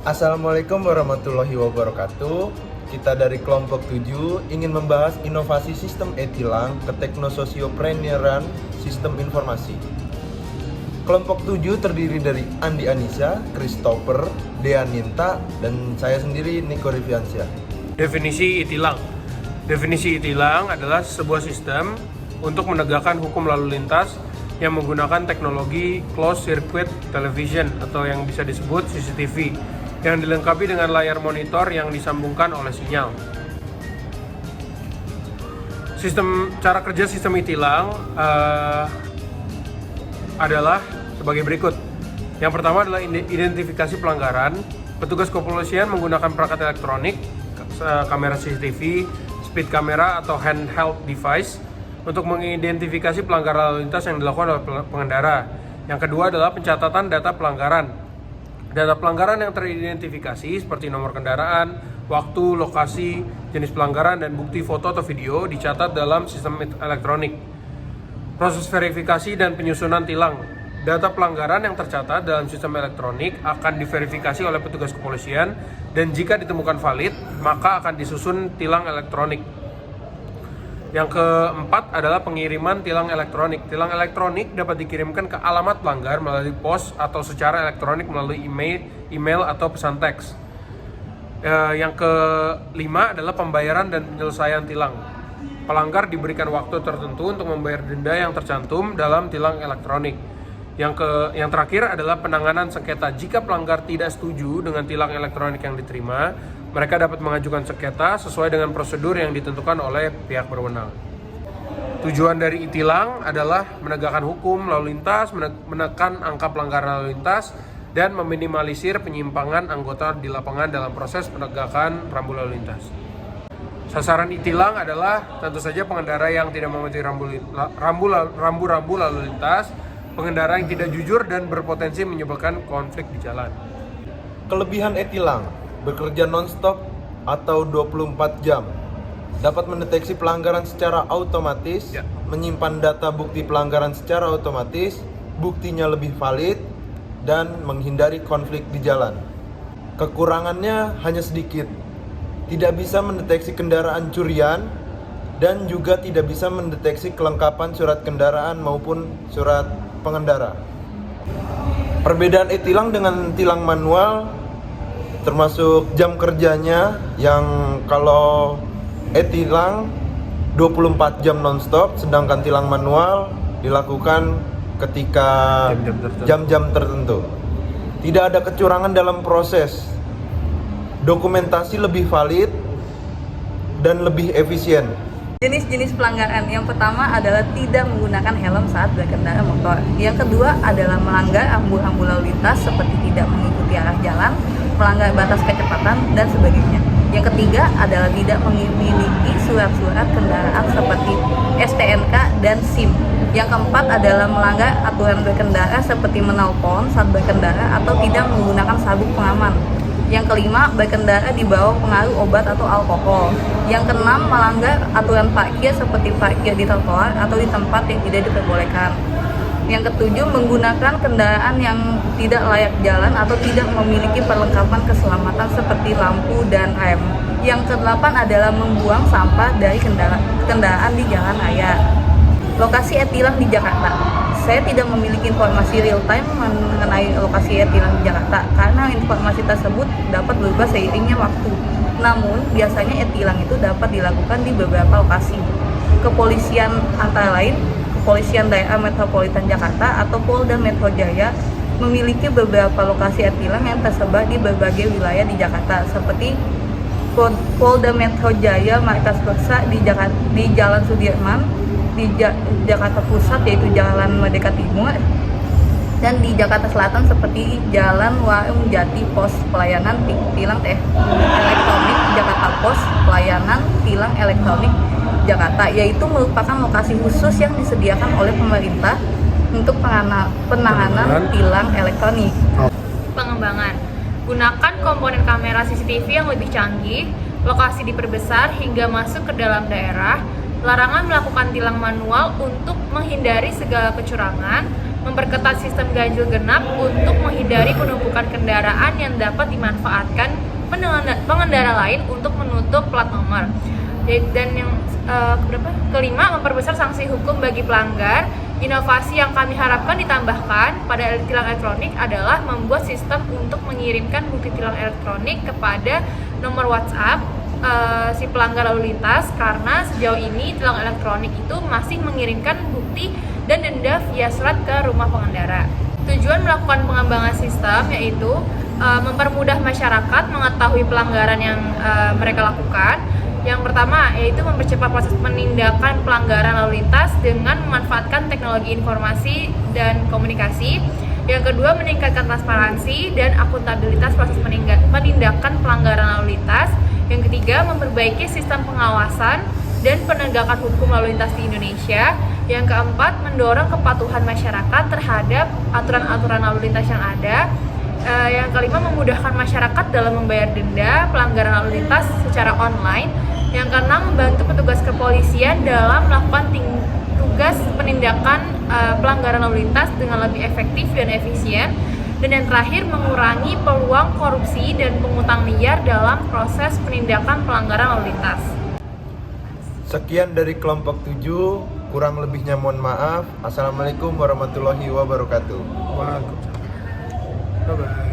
Assalamualaikum warahmatullahi wabarakatuh. Kita dari kelompok 7 ingin membahas inovasi sistem e-tilang ke teknososio-preneran sistem informasi. Kelompok 7 terdiri dari Andi Anissa, Christopher, Deaninta, dan saya sendiri Niko Riviansyah. Definisi e-tilang. Definisi e-tilang adalah sebuah sistem untuk menegakkan hukum lalu lintas yang menggunakan teknologi closed circuit television atau yang bisa disebut CCTV yang dilengkapi dengan layar monitor yang disambungkan oleh sinyal. Cara kerja sistem e-tilang adalah sebagai berikut. Yang pertama adalah identifikasi pelanggaran. Petugas kepolisian menggunakan perangkat elektronik, kamera CCTV, speed camera atau handheld device untuk mengidentifikasi pelanggaran lalu lintas yang dilakukan oleh pengendara. Yang kedua adalah pencatatan data pelanggaran. Data pelanggaran yang teridentifikasi seperti nomor kendaraan, waktu, lokasi, jenis pelanggaran, dan bukti foto atau video dicatat dalam sistem elektronik. Proses verifikasi dan penyusunan tilang. Data pelanggaran yang tercatat dalam sistem elektronik akan diverifikasi oleh petugas kepolisian dan jika ditemukan valid, maka akan disusun tilang elektronik. Yang keempat adalah pengiriman tilang elektronik. Tilang elektronik dapat dikirimkan ke alamat pelanggar melalui pos atau secara elektronik melalui email atau pesan teks. Yang kelima adalah pembayaran dan penyelesaian tilang. Pelanggar diberikan waktu tertentu untuk membayar denda yang tercantum dalam tilang elektronik. Yang terakhir adalah penanganan sengketa. Jika pelanggar tidak setuju dengan tilang elektronik yang diterima, mereka dapat mengajukan sengketa sesuai dengan prosedur yang ditentukan oleh pihak berwenang. Tujuan dari e-tilang adalah menegakkan hukum lalu lintas, menekan angka pelanggaran lalu lintas, dan meminimalisir penyimpangan anggota di lapangan dalam proses penegakan rambu lalu lintas. Sasaran e-tilang adalah tentu saja pengendara yang tidak mematuhi rambu lalu lintas, pengendara yang tidak jujur dan berpotensi menyebabkan konflik di jalan. Kelebihan e-tilang: bekerja non-stop atau 24 jam, dapat mendeteksi pelanggaran secara otomatis, menyimpan data bukti pelanggaran secara otomatis, buktinya lebih valid, dan menghindari konflik di jalan. Kekurangannya hanya sedikit, tidak bisa mendeteksi kendaraan curian, dan juga tidak bisa mendeteksi kelengkapan surat kendaraan maupun surat pengendara. Perbedaan e-tilang dengan tilang manual termasuk jam kerjanya, yang kalau e-tilang 24 jam non-stop, sedangkan tilang manual dilakukan ketika jam-jam tertentu. Tidak ada kecurangan dalam proses, dokumentasi lebih valid dan lebih efisien. Jenis-jenis pelanggaran yang pertama adalah tidak menggunakan helm saat berkendara motor. Yang kedua adalah melanggar rambu-rambu lalu lintas seperti tidak mengikuti arah jalan, melanggar batas kecepatan, dan sebagainya. Yang ketiga adalah tidak memiliki surat-surat kendaraan seperti STNK dan SIM. Yang keempat adalah melanggar aturan berkendara seperti menelpon saat berkendara atau tidak menggunakan sabuk pengaman. Yang kelima, berkendara di bawah pengaruh obat atau alkohol. Yang keenam, melanggar aturan parkir seperti parkir di trotoar atau di tempat yang tidak diperbolehkan. Yang ketujuh, menggunakan kendaraan yang tidak layak jalan atau tidak memiliki perlengkapan keselamatan seperti lampu dan rem. Yang kedelapan adalah membuang sampah dari kendaraan di jalan raya. Lokasi e-tilang di Jakarta. Saya tidak memiliki informasi real time mengenai lokasi e-tilang di Jakarta karena informasi tersebut dapat berubah seiringnya waktu. Namun, biasanya e-tilang itu dapat dilakukan di beberapa lokasi. Kepolisian antara lain Kepolisian Daerah Metropolitan Jakarta atau Polda Metro Jaya memiliki beberapa lokasi e-tilang yang tersebar di berbagai wilayah di Jakarta seperti Polda Metro Jaya Markas Besar di Jalan Sudirman, di Jakarta Pusat yaitu Jalan Merdeka Timur, dan di Jakarta Selatan seperti Jalan Warung Jati Pos Pelayanan Tilang Elektronik Jakarta Pos Pelayanan Tilang Elektronik Jakarta, yaitu merupakan lokasi khusus yang disediakan oleh pemerintah untuk penanganan tilang elektronik. Pengembangan. Gunakan komponen kamera CCTV yang lebih canggih, lokasi diperbesar hingga masuk ke dalam daerah, larangan melakukan tilang manual untuk menghindari segala kecurangan, memperketat sistem ganjil genap untuk menghindari penumpukan kendaraan yang dapat dimanfaatkan pengendara lain untuk menutup plat nomor. Dan yang kelima, memperbesar sanksi hukum bagi pelanggar. Inovasi yang kami harapkan ditambahkan pada tilang elektronik adalah membuat sistem untuk mengirimkan bukti tilang elektronik kepada nomor WhatsApp si pelanggar lalu lintas, karena sejauh ini tilang elektronik itu masih mengirimkan bukti dan denda via surat ke rumah pengendara. Tujuan melakukan pengembangan sistem yaitu mempermudah masyarakat mengetahui pelanggaran yang mereka lakukan. Yang pertama yaitu mempercepat proses penindakan pelanggaran lalu lintas dengan memanfaatkan teknologi informasi dan komunikasi. Yang kedua, meningkatkan transparansi dan akuntabilitas proses penindakan pelanggaran lalu lintas. Yang ketiga, memperbaiki sistem pengawasan dan penegakan hukum lalu lintas di Indonesia. Yang keempat, mendorong kepatuhan masyarakat terhadap aturan-aturan lalu lintas yang ada. Yang kelima, memudahkan masyarakat dalam membayar denda pelanggaran lalu lintas secara online. Yang keenam, membantu petugas kepolisian dalam melakukan tugas penindakan pelanggaran lalu lintas dengan lebih efektif dan efisien. Dan yang terakhir, mengurangi peluang korupsi dan pungutan liar dalam proses penindakan pelanggaran lalu lintas. Sekian dari kelompok 7, kurang lebihnya mohon maaf. Assalamualaikum warahmatullahi wabarakatuh. Waalaikumsalam. Bye-bye.